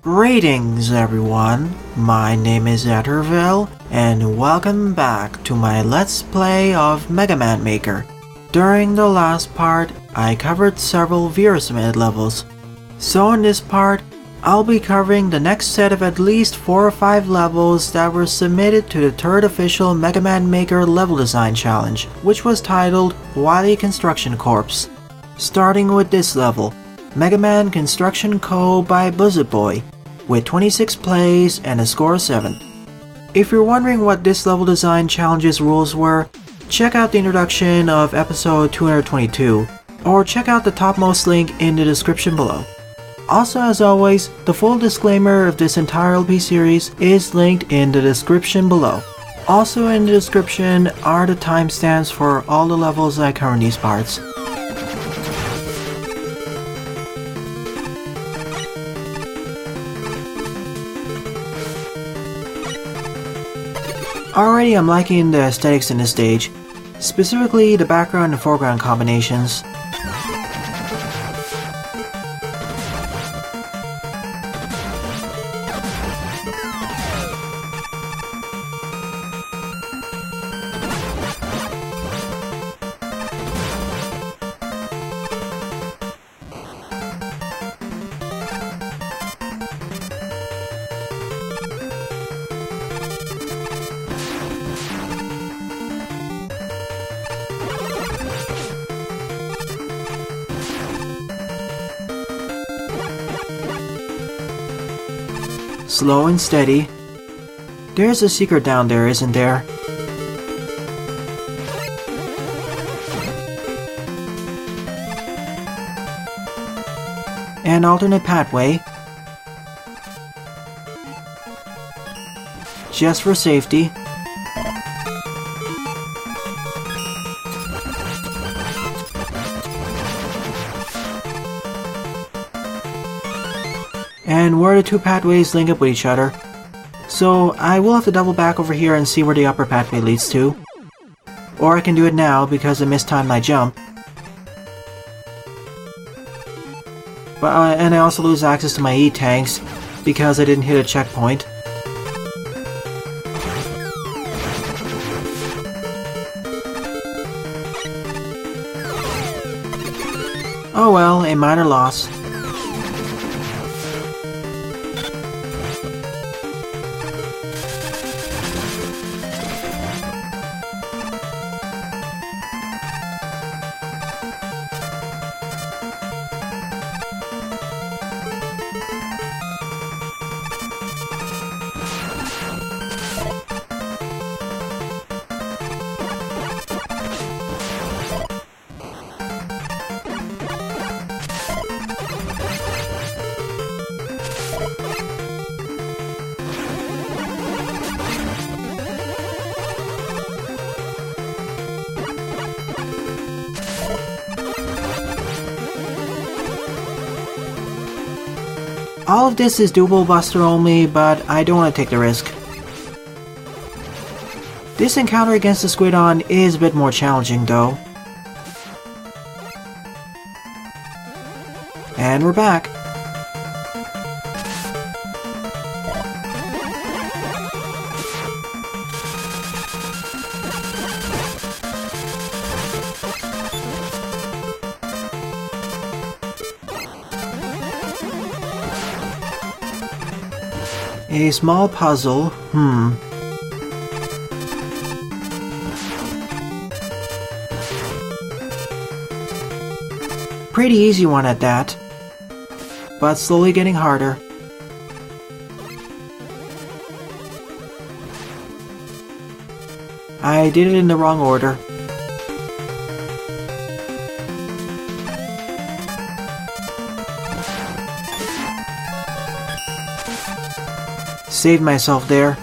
Greetings everyone, my name is Etterville, and welcome back to my Let's Play of Mega Man Maker. During the last part, I covered several viewer submitted levels. So in this part, I'll be covering the next set of at least 4 or 5 levels that were submitted to the 3rd official Mega Man Maker Level Design Challenge, which was titled Wily Construction Corps. Starting with this level, Megaman Construction Co by Blizzardboi, with 26 plays and a score of 7. If you're wondering what this level design challenge's rules were, check out the introduction of episode 222, or check out the topmost link in the description below. Also, as always, the full disclaimer of this entire LP series is linked in the description below. Also in the description are the timestamps for all the levels I cover in these parts. Already I'm liking the aesthetics in this stage, specifically the background and foreground combinations. Slow and steady. There's a secret down there, isn't there? An alternate pathway. Just for safety. And where the two pathways link up with each other. So I will have to double back over here and see where the upper pathway leads to. Or I can do it now because I mistimed my jump. And I also lose access to my E-tanks because I didn't hit a checkpoint. Oh well, a minor loss. All of this is doable buster only, but I don't want to take the risk. This encounter against the Squidon is a bit more challenging though. And we're back. A small puzzle, Pretty easy one at that, but slowly getting harder. I did it in the wrong order. Saved myself there.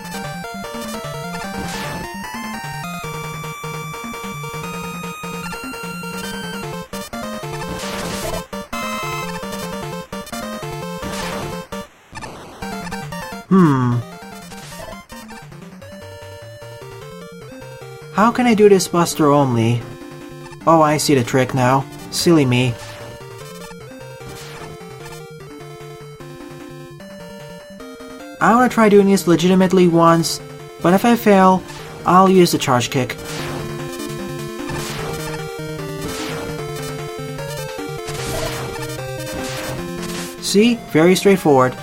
How can I do this buster only? Oh, I see the trick now. Silly me. I want to try doing this legitimately once, but if I fail, I'll use the charge kick. See? Very straightforward.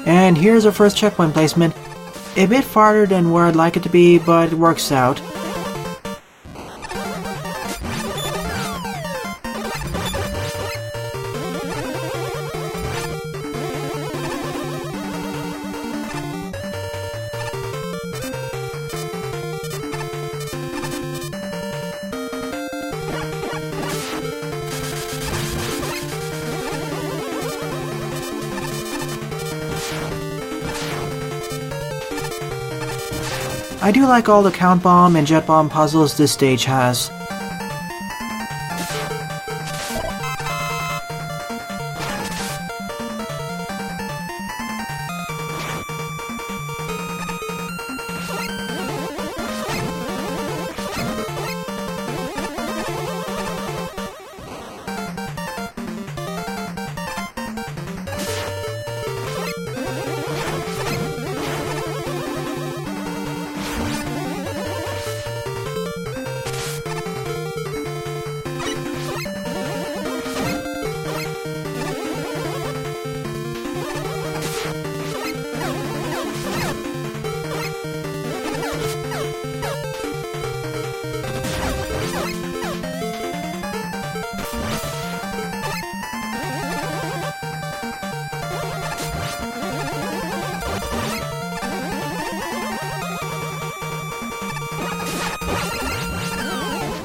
And here's our first checkpoint placement. A bit farther than where I'd like it to be, but it works out. I do like all the count bomb and jet bomb puzzles this stage has.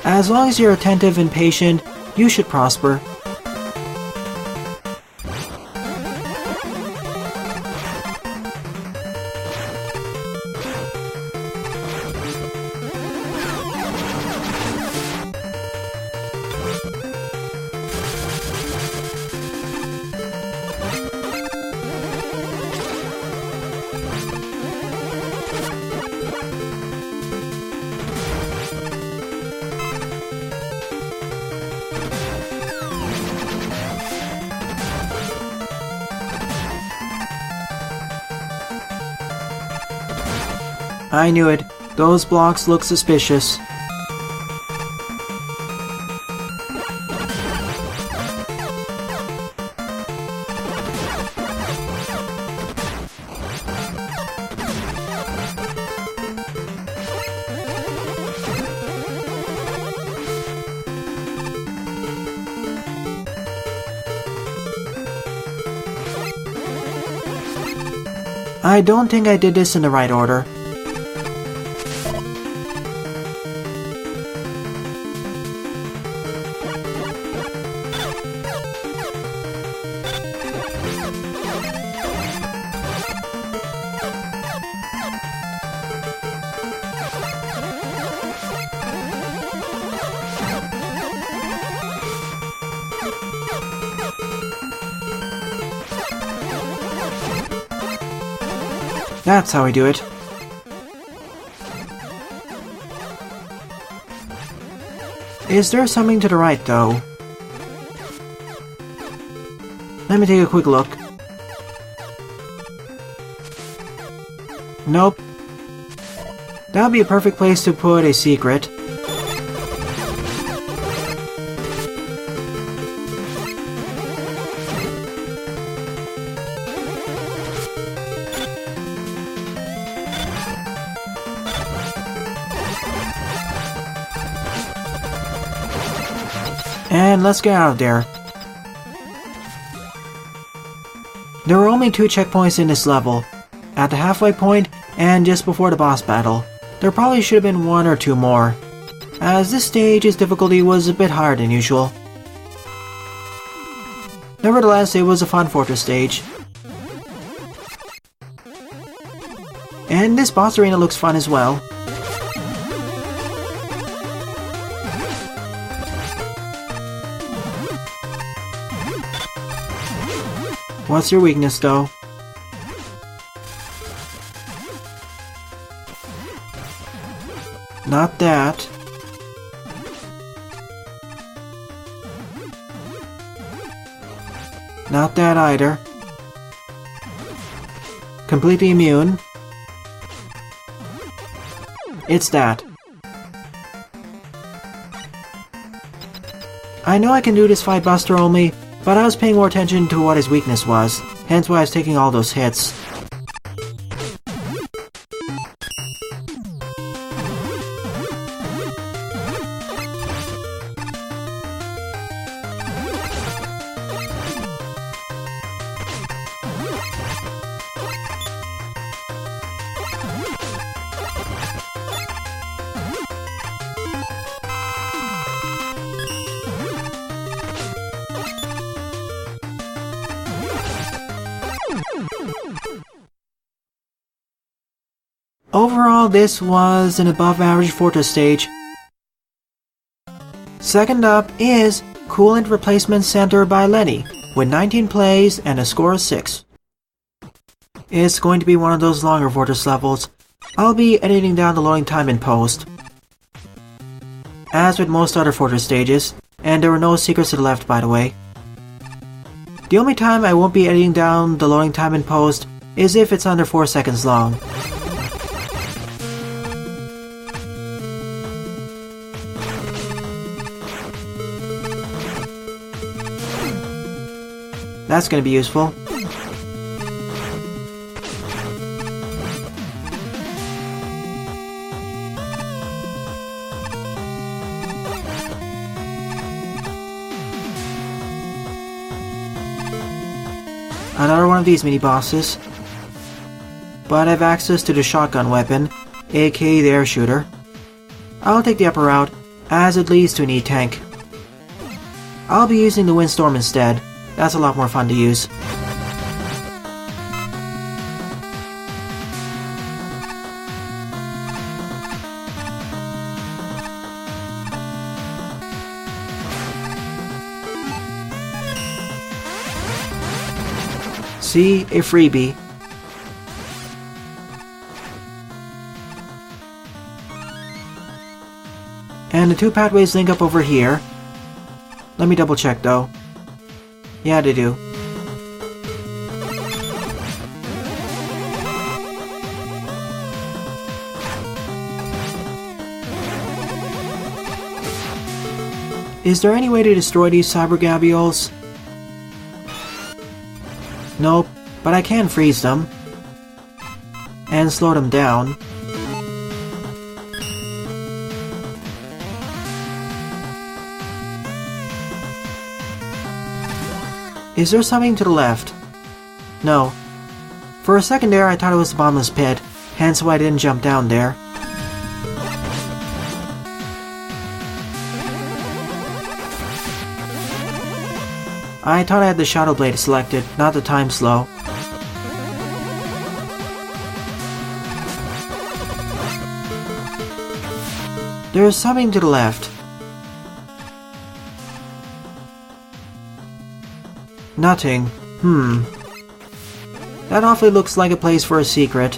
As long as you're attentive and patient, you should prosper. I knew it. Those blocks look suspicious. I don't think I did this in the right order. That's how I do it. Is there something to the right, though? Let me take a quick look. Nope. That would be a perfect place to put a secret. And let's get out of there. There were only 2 checkpoints in this level, at the halfway point and just before the boss battle. There probably should have been 1 or 2 more, as this stage's difficulty was a bit higher than usual. Nevertheless, it was a fun fortress stage. And this boss arena looks fun as well. What's your weakness, though? Not that. Not that either. Completely immune. It's that. I know I can do this fight Buster only, but I was paying more attention to what his weakness was, hence why I was taking all those hits. Overall, this was an above-average Fortress stage. Second up is Coolant Replacement Center by Lenny, with 19 plays and a score of 6. It's going to be one of those longer Fortress levels. I'll be editing down the loading time in post. As with most other Fortress stages, and there were no secrets to the left by the way. The only time I won't be editing down the loading time in post is if it's under 4 seconds long. That's gonna be useful. Another one of these mini-bosses. But I have access to the shotgun weapon, aka the air shooter. I'll take the upper route, as it leads to an E-tank. I'll be using the Windstorm instead. That's a lot more fun to use. See, a freebie. And the two pathways link up over here. Let me double check though. Yeah, they do. Is there any way to destroy these cyber gabials? Nope, but I can freeze them. And slow them down. Is there something to the left? No. For a second there I thought it was the bottomless pit, hence why I didn't jump down there. I thought I had the Shadow Blade selected, not the time slow. There is something to the left. Nothing. That awfully looks like a place for a secret.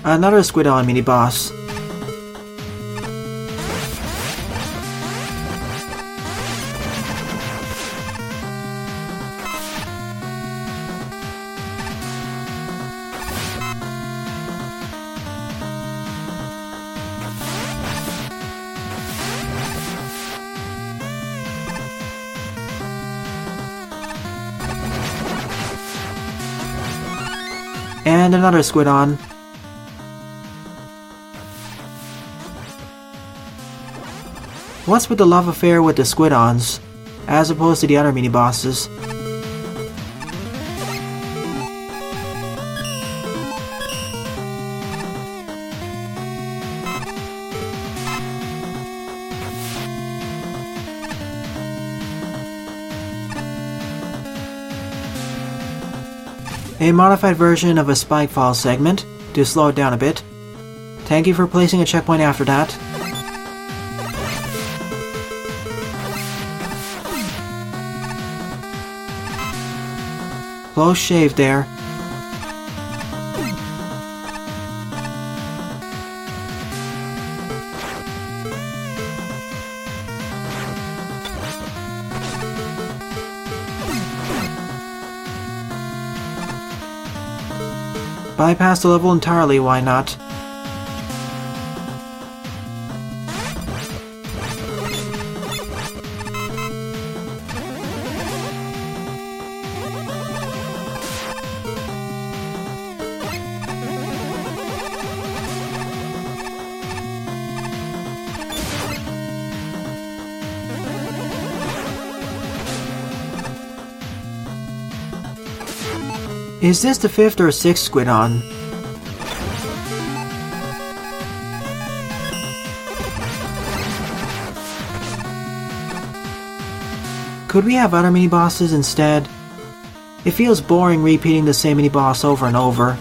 Another Squidon mini-boss. And another Squidon. What's with the love affair with the Squidons, as opposed to the other mini-bosses? A modified version of a spike fall segment, to slow it down a bit. Thank you for placing a checkpoint after that. Close shave there. Bypass the level entirely, why not? Is this the 5th or 6th squid on? Could we have other mini-bosses instead? It feels boring repeating the same mini-boss over and over.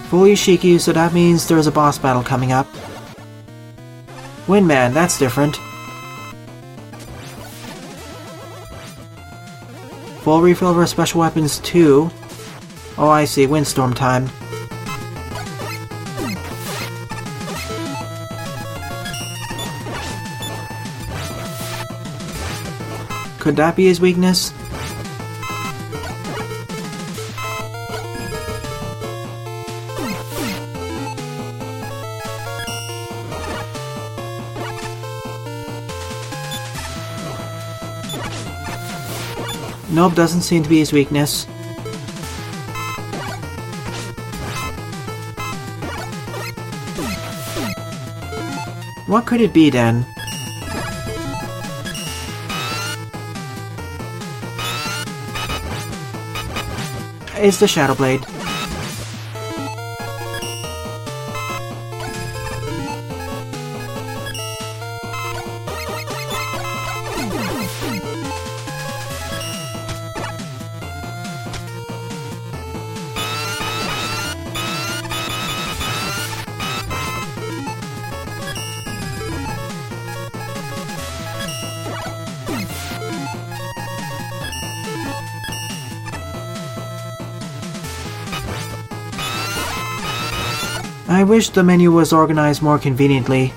Fully Shiki, so that means there's a boss battle coming up. Windman, that's different. Full refill of our special weapons too. Oh, I see, windstorm time. Could that be his weakness? Nope, doesn't seem to be his weakness. What could it be then? It's the Shadow Blade. I wish the menu was organized more conveniently.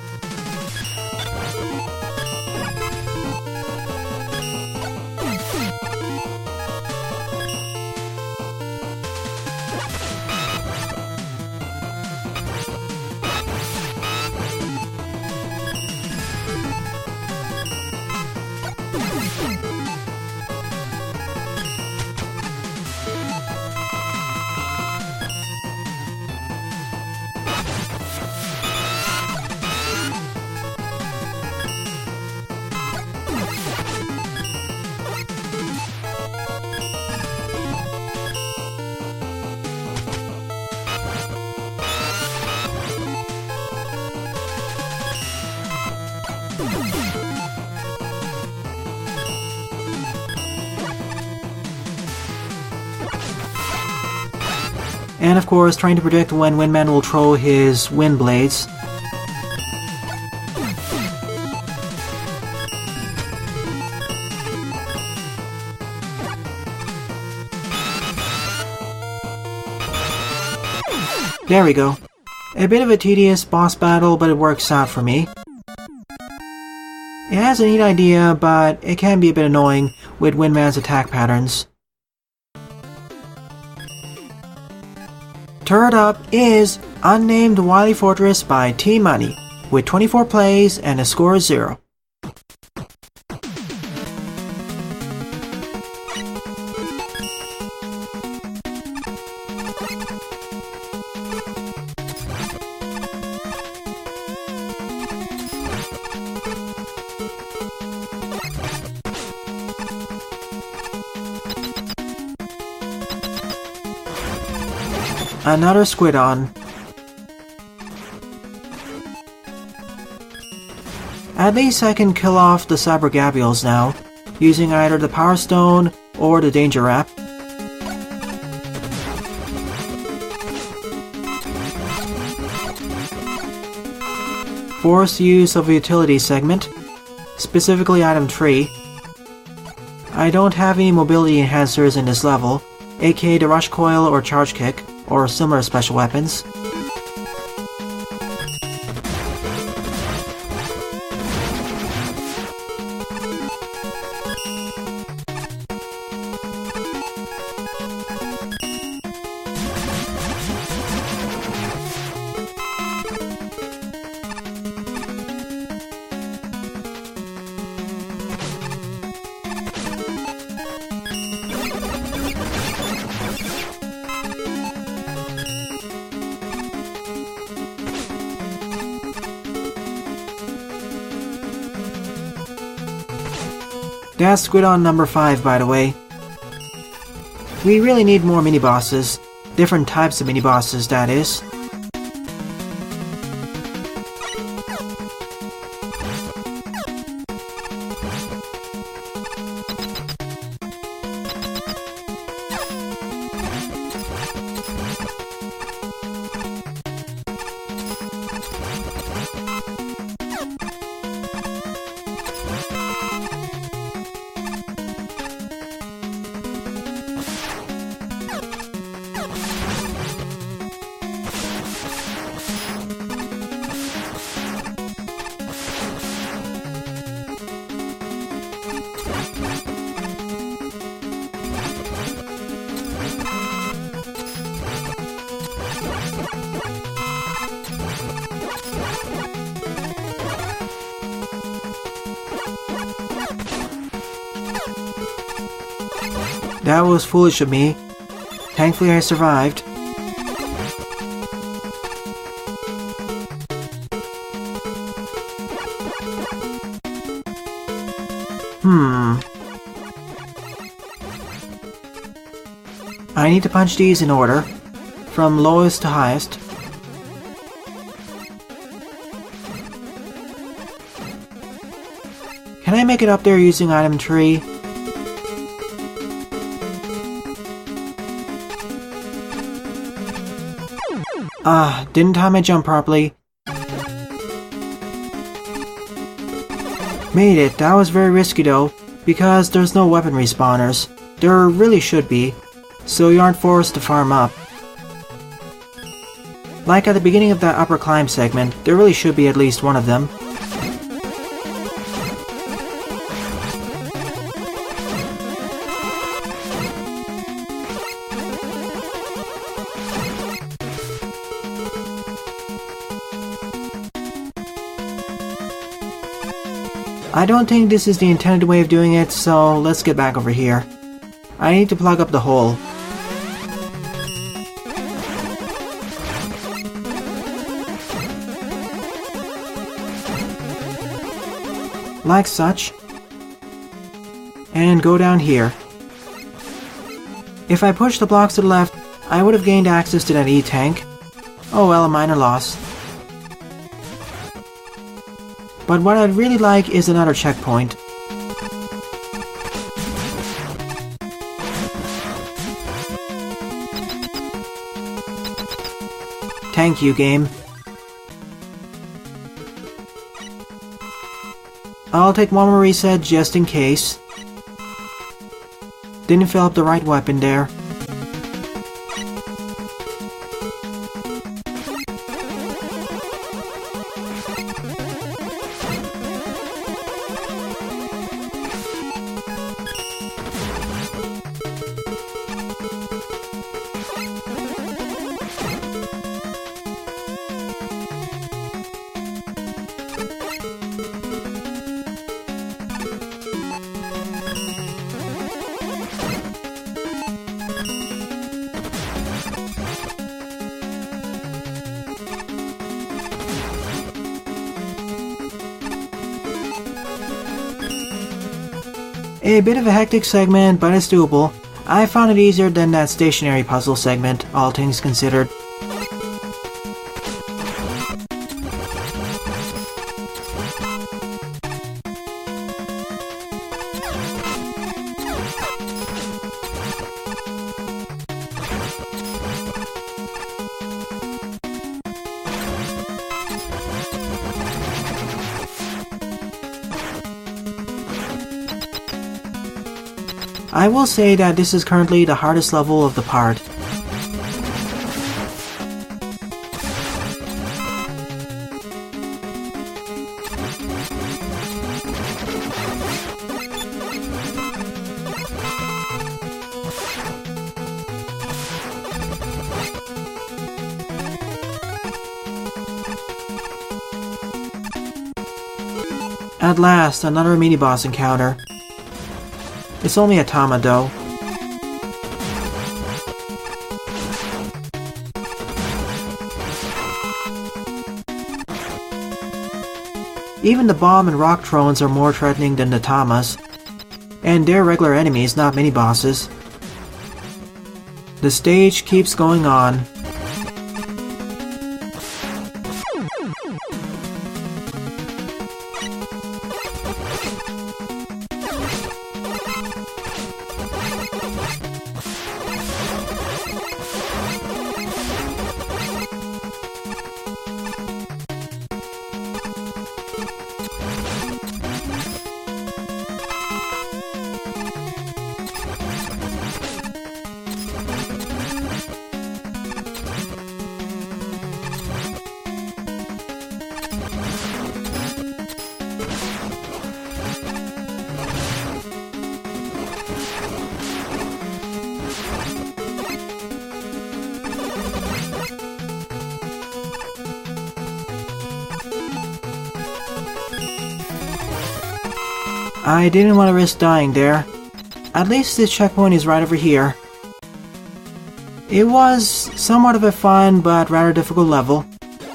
And of course, trying to predict when Windman will throw his wind blades. There we go. A bit of a tedious boss battle, but it works out for me. It has a neat idea, but it can be a bit annoying with Windman's attack patterns. Third up is Unnamed Wily Fortress by Team Money, with 24 plays and a score of 0. Another squid on. At least I can kill off the Cyber Gavials now. using either the Power Stone or the Danger Wrap. Force use of a utility segment, specifically item 3. I don't have any mobility enhancers in this level, aka the Rush Coil or Charge Kick, or similar special weapons. That's Squidon number 5, by the way. We really need more mini-bosses. Different types of mini-bosses, that is. That was foolish of me. Thankfully I survived. I need to punch these in order, from lowest to highest. Can I make it up there using item 3? Didn't time my jump properly. Made it. That was very risky though, because there's no weapon respawners. There really should be, so you aren't forced to farm up. Like at the beginning of that upper climb segment, there really should be at least one of them. I don't think this is the intended way of doing it, so let's get back over here. I need to plug up the hole. Like such. And go down here. If I pushed the blocks to the left, I would have gained access to that E-tank. Oh well, a minor loss. But what I'd really like is another checkpoint. Thank you, game. I'll take one more reset just in case. Didn't fill up the right weapon there. A bit of a hectic segment, but it's doable. I found it easier than that stationary puzzle segment, all things considered. I will say that this is currently the hardest level of the part. At last, another mini-boss encounter. It's only a Tama though. Even the bomb and rock thrones are more threatening than the Tamas. And they're regular enemies, not mini-bosses. The stage keeps going on. I didn't want to risk dying there. At least this checkpoint is right over here. It was somewhat of a fun but rather difficult level.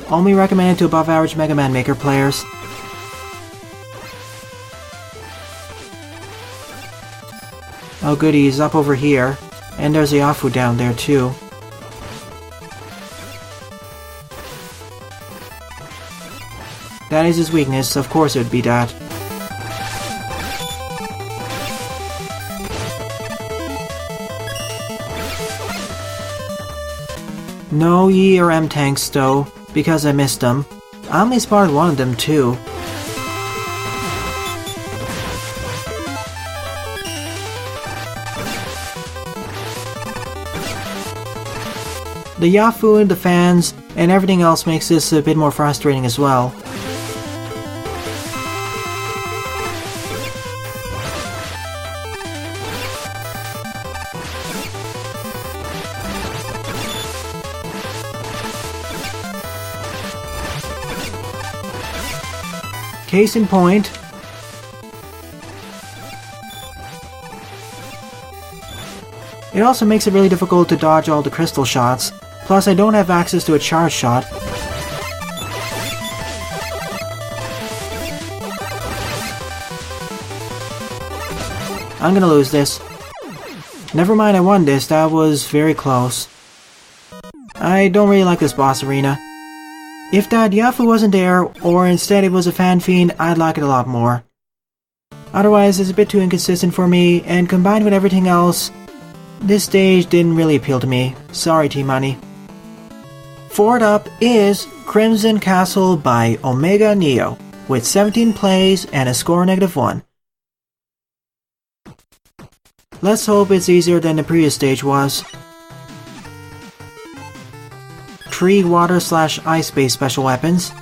Only recommended to above average Mega Man Maker players. Oh goody, he's up over here. And there's a Yafu down there too. That is his weakness, of course it would be that. No E or M tanks though, because I missed them. I only spotted one of them too. The Yafu, the fans, and everything else makes this a bit more frustrating as well. Case in point, it also makes it really difficult to dodge all the crystal shots, plus I don't have access to a charge shot. I'm gonna lose this. Never mind, I won this, that was very close. I don't really like this boss arena. If that Yafu wasn't there, or instead it was a fan fiend, I'd like it a lot more. Otherwise, it's a bit too inconsistent for me, and combined with everything else, this stage didn't really appeal to me. Sorry, Team Money. Forward up is Crimson Castle by Omeganeo, with 17 plays and a score -1. Let's hope it's easier than the previous stage was. 3 water/ice-based special weapons.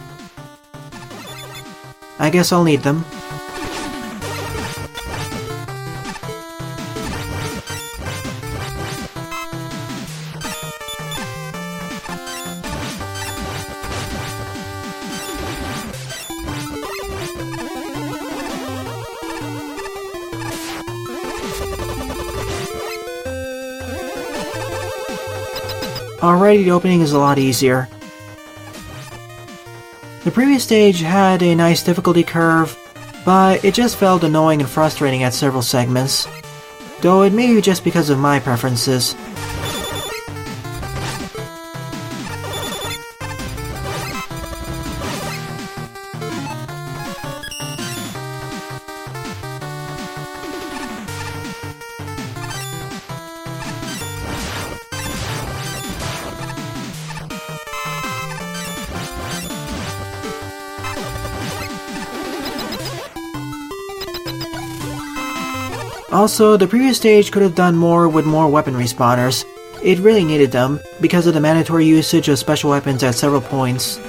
I guess I'll need them. Already the opening is a lot easier. The previous stage had a nice difficulty curve, but it just felt annoying and frustrating at several segments, though it may be just because of my preferences. Also, the previous stage could have done more with more weapon respawners. It really needed them, because of the mandatory usage of special weapons at several points.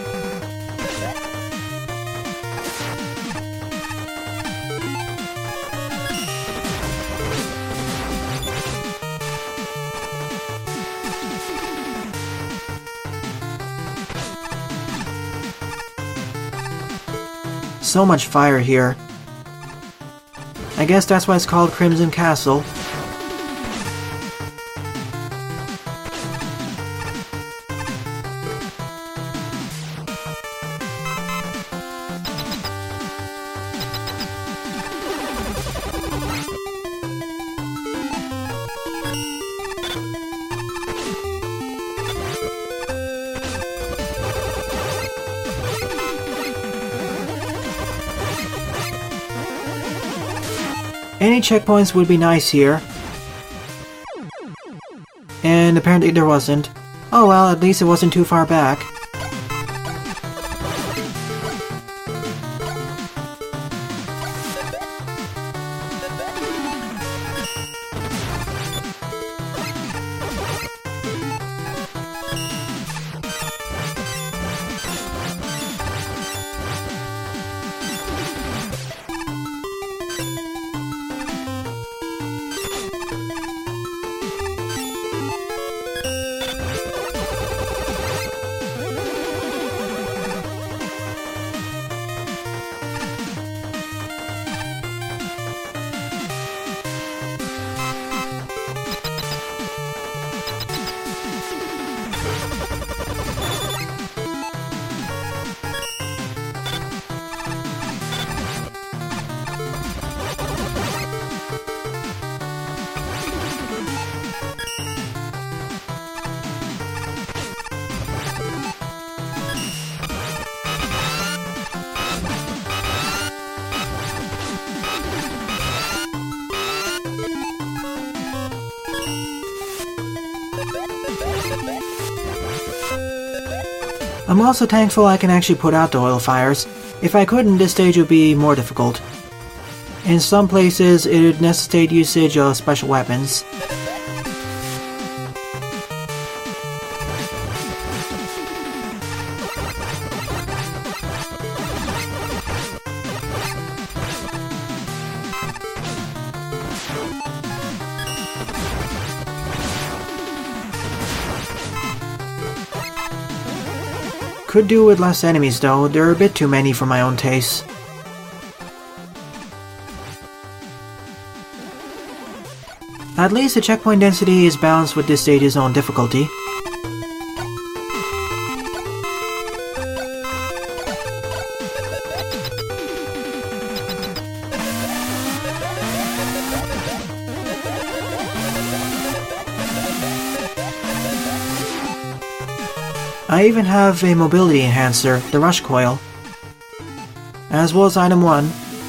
So much fire here. I guess that's why it's called Crimson Castle. Any checkpoints would be nice here. And apparently there wasn't. Oh well, at least it wasn't too far back. I'm also thankful I can actually put out the oil fires. If I couldn't, this stage would be more difficult. In some places, it would necessitate usage of special weapons. Could do with less enemies though, there are a bit too many for my own taste. At least the checkpoint density is balanced with this stage's own difficulty. I even have a mobility enhancer, the Rush Coil, as well as item 1.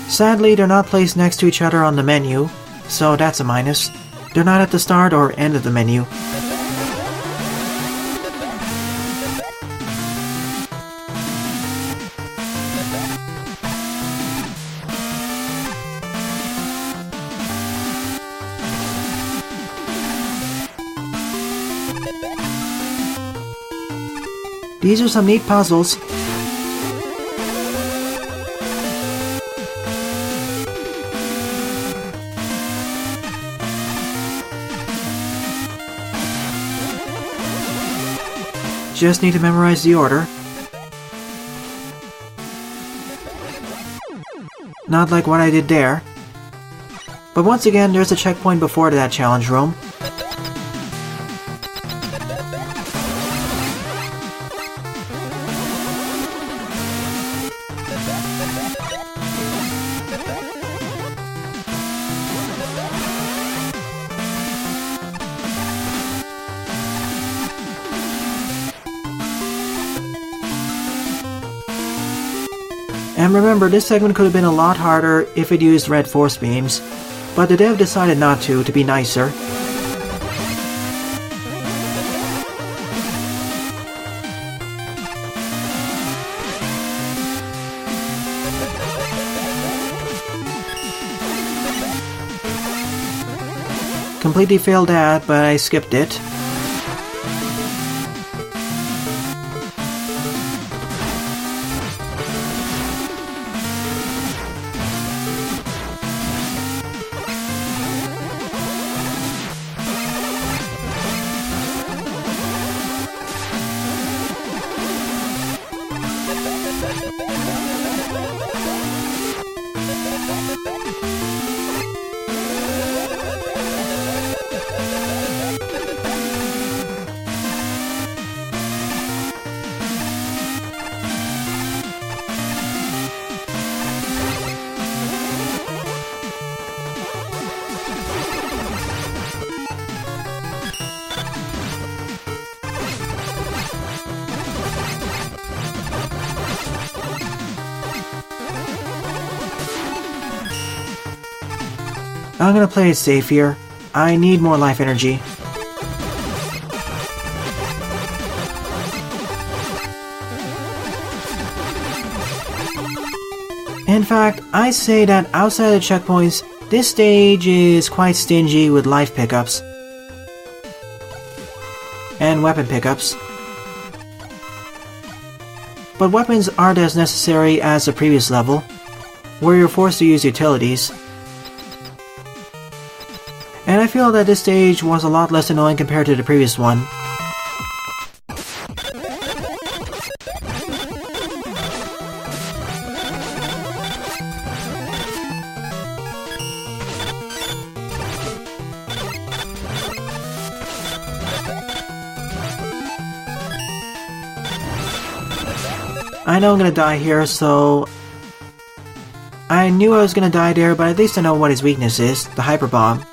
Sadly, they're not placed next to each other on the menu, so that's a minus. They're not at the start or end of the menu. These are some neat puzzles. Just need to memorize the order. Not like what I did there. But once again, there's a checkpoint before that challenge room. And remember, this segment could have been a lot harder if it used red force beams, but the dev decided not to be nicer. completely failed that, but I skipped it. I'm gonna play it safe here. I need more life energy. In fact, I say that outside of the checkpoints, this stage is quite stingy with life pickups and weapon pickups. But weapons aren't as necessary as the previous level, where you're forced to use utilities. And I feel that this stage was a lot less annoying compared to the previous one. I know I'm gonna die here, so I knew I was gonna die there, but at least I know what his weakness is, the Hyper Bomb.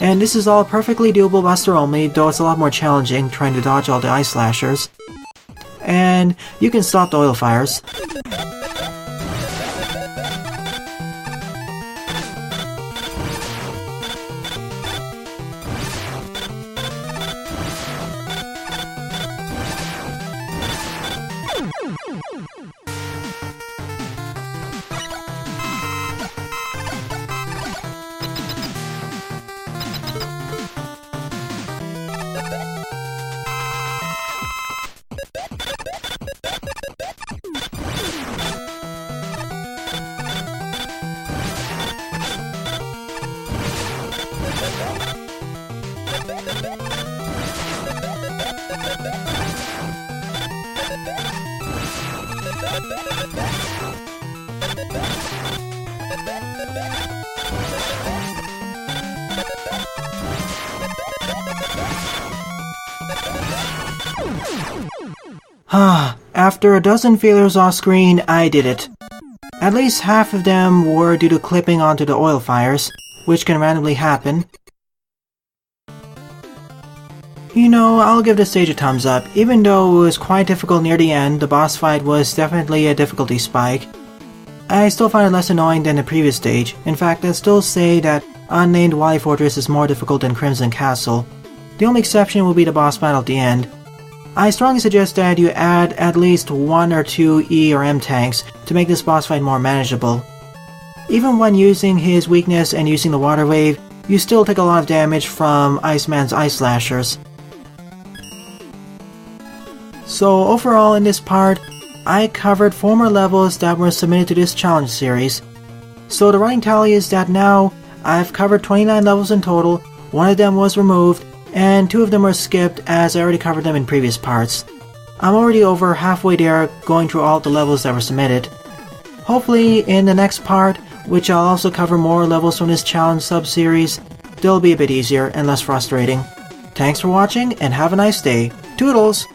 And this is all perfectly doable Buster only, though it's a lot more challenging trying to dodge all the ice slashers. And you can stop the oil fires. After a dozen failures off screen, I did it. At least half of them were due to clipping onto the oil fires, which can randomly happen. You know, I'll give this stage a thumbs up. Even though it was quite difficult near the end, the boss fight was definitely a difficulty spike. I still find it less annoying than the previous stage. In fact, I'd still say that Unnamed Wily Fortress is more difficult than Crimson Castle. The only exception will be the boss battle at the end. I strongly suggest that you add at least 1 or 2 E or M tanks to make this boss fight more manageable. Even when using his weakness and using the water wave, you still take a lot of damage from Iceman's ice slashers. So overall in this part, I covered 4 more levels that were submitted to this challenge series. So the running tally is that now I've covered 29 levels in total, 1 of them was removed, and 2 of them were skipped as I already covered them in previous parts. I'm already over halfway there going through all the levels that were submitted. Hopefully in the next part, which I'll also cover more levels from this challenge sub-series, they'll be a bit easier and less frustrating. Thanks for watching and have a nice day. Toodles!